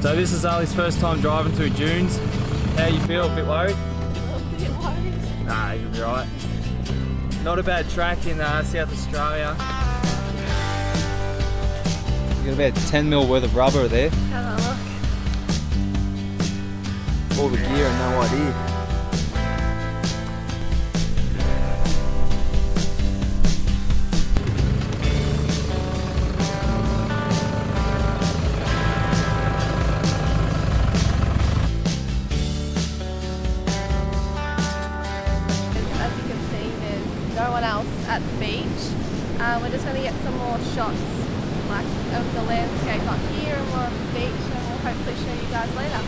So this is Ali's first time driving through dunes. How you feel? A bit worried? A bit worried. Nah, you'll be right. Not a bad track in South Australia. You got about 10 mil worth of rubber there. Have a look. All the gear and no idea. As you can see, there's no one else at the beach. We're just going to get some more shots like of the landscape up here, and we're on the beach, and we'll hopefully show you guys later.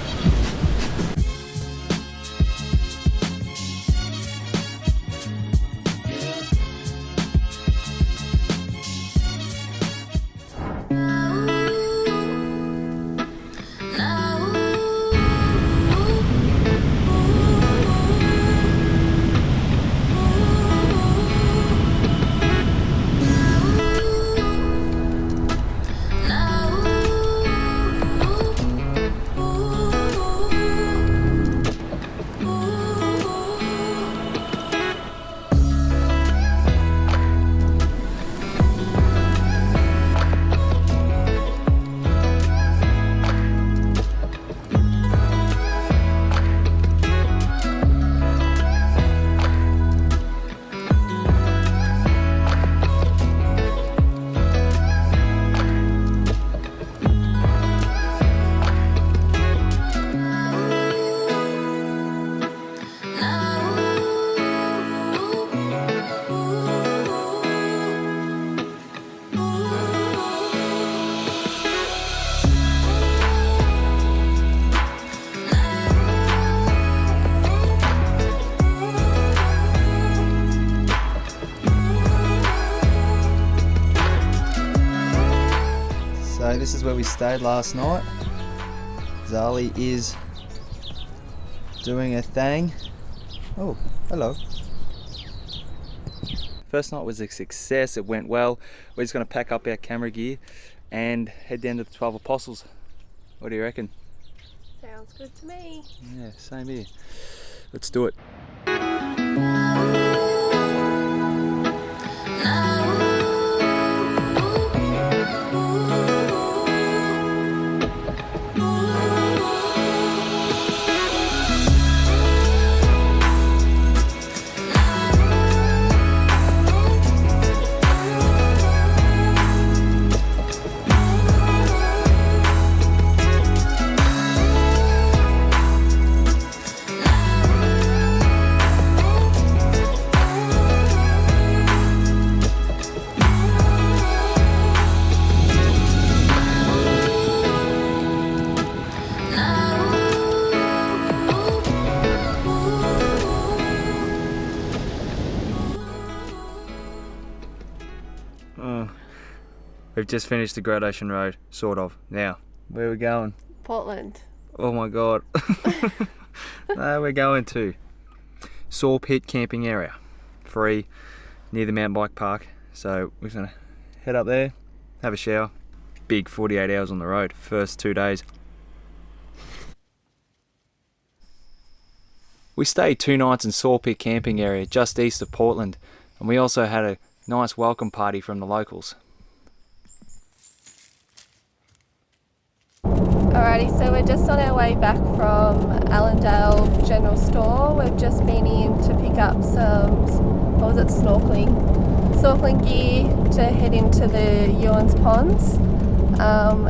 So this is where we stayed last night. Zali is doing a thing. Oh, hello. First night was a success, it went well. We're just going to pack up our camera gear and head down to the 12 Apostles. What do you reckon? Sounds good to me. Yeah, same here. Let's do it. We've just finished the Great Ocean Road, sort of. Now, where are we going? Portland. Oh my god. No, we're going to Saw Pit camping area. Free, near the mountain bike park. So we're going to head up there, have a shower. Big 48 hours on the road, first 2 days. We stayed 2 nights in Saw Pit camping area just east of Portland, and we also had a nice welcome party from the locals. Alrighty, so we're just on our way back from Allendale General Store. We've just been in to pick up some, what was it, snorkeling gear to head into the Ewan's Ponds.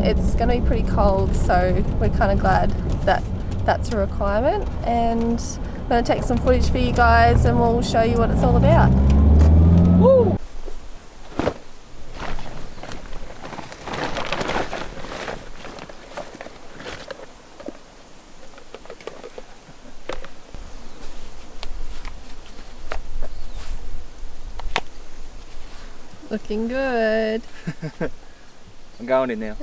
It's going to be pretty cold, so we're kind of glad that that's a requirement. And I'm going to take some footage for you guys and we'll show you what it's all about. Woo! Looking good. I'm going in now.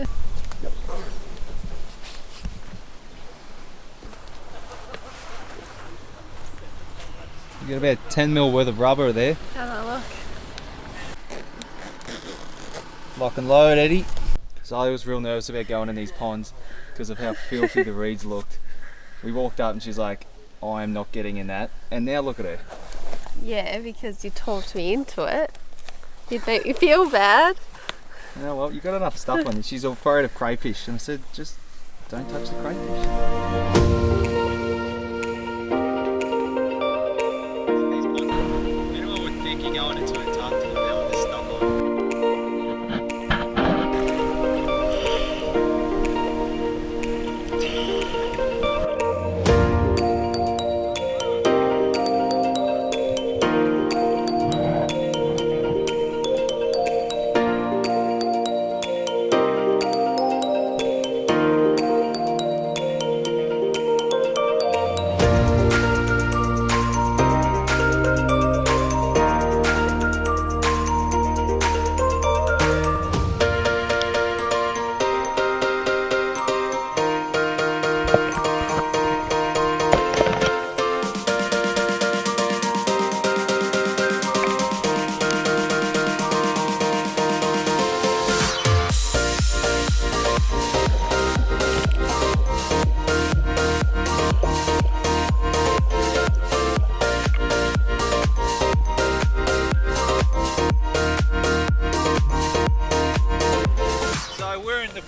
You got about 10 mil worth of rubber there. Have a look. Lock and load, Eddie. Zoe was real nervous about going in these ponds because of how filthy the reeds looked. We walked up and she's like, I am not getting in that. And now look at her. Yeah, because you talked me into it. You'd make me feel bad. Yeah, well, you got enough stuff on you. She's afraid of crayfish. And I said, just don't touch the crayfish. Anyone would think you're going into Antarctica now with this stuff on.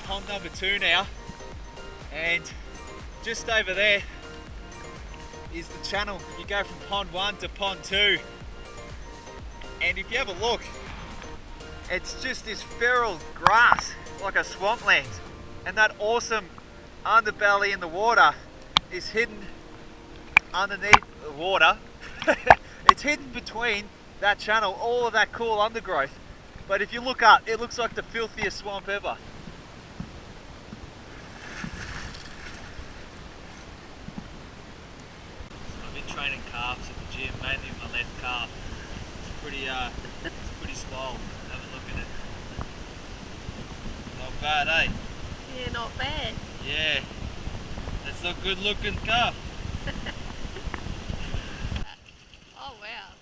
Pond number 2 now, and just over there is the channel. You go from pond 1 to pond 2, and if you have a look, it's just this feral grass like a swampland, and that awesome underbelly in the water is hidden underneath the water. It's hidden between that channel, all of that cool undergrowth, but if you look up, it looks like the filthiest swamp ever. Training calves at the gym, mainly my left calf. It's pretty swole. Have a look at it. Not bad, eh? Yeah, not bad. Yeah, that's a good looking calf. Oh wow.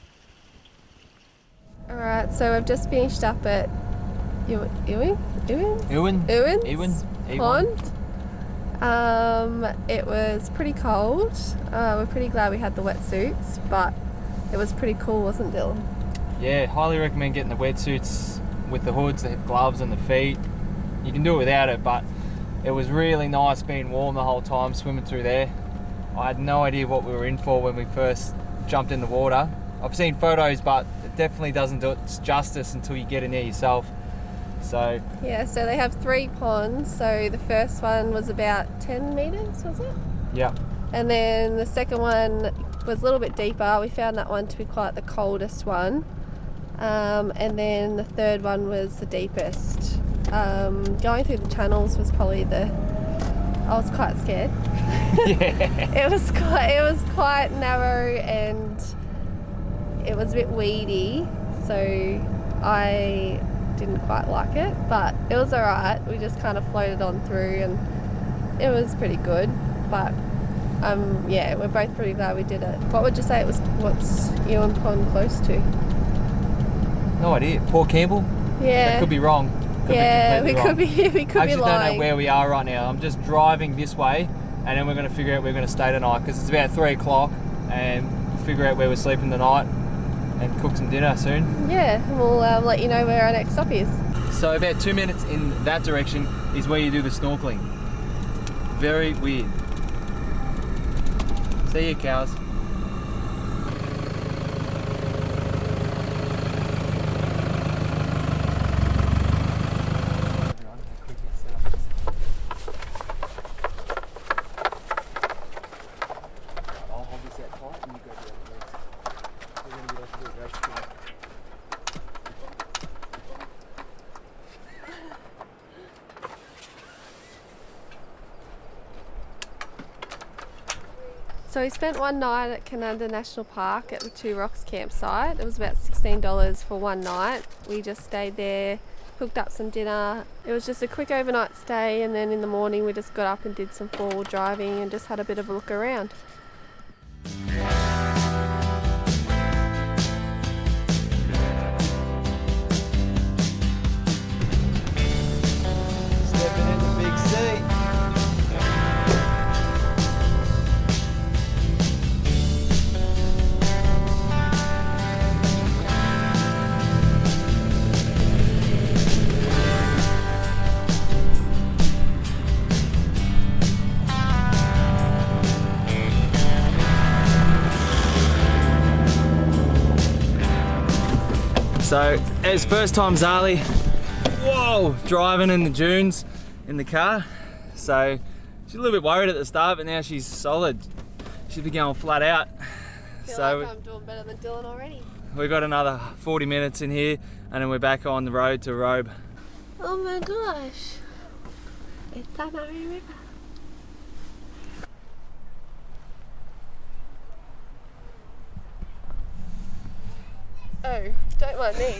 Alright, so we've just finished up at Ewan's pond. It was pretty cold. We're pretty glad we had the wetsuits, but it was pretty cool, wasn't it, Dylan? Yeah, highly recommend getting the wetsuits with the hoods, the gloves and the feet. You can do it without it, but it was really nice being warm the whole time swimming through there. I had no idea what we were in for when we first jumped in the water. I've seen photos, but it definitely doesn't do it justice until you get in there yourself. So yeah, so they have 3 ponds. So the first one was about 10 meters, was it? Yeah. And then the second one was a little bit deeper. We found that one to be quite the coldest one. And then the third one was the deepest. Going through the channels was probably I was quite scared. Yeah. It was quite narrow and it was a bit weedy, so I didn't quite like it, but it was alright. We just kind of floated on through and it was pretty good, but yeah, we're both pretty glad we did it. What would you say what's Ewan Pond close to? No idea. Port Campbell? Yeah. That could be wrong. We could be lying. I actually don't know where we are right now. I'm just driving this way and then we're going to figure out where we're going to stay tonight because it's about 3 o'clock and we'll figure out where we're sleeping tonight and cook some dinner soon. Yeah, we'll let you know where our next stop is. So about 2 minutes in that direction is where you do the snorkeling. Very weird. See you, cows. So we spent one night at Canunda National Park at the Two Rocks campsite. It was about $16 for one night. We just stayed there, cooked up some dinner. It was just a quick overnight stay, and then in the morning we just got up and did some 4-wheel driving and just had a bit of a look around. So it's first time Zali, whoa, driving in the dunes in the car. So she's a little bit worried at the start, but now she's solid. She'll be going flat out. I feel So like I'm doing better than Dylan already. we've got another 40 minutes in here and then we're back on the road to Robe. Oh my gosh. It's Samari River. Oh, don't mind me.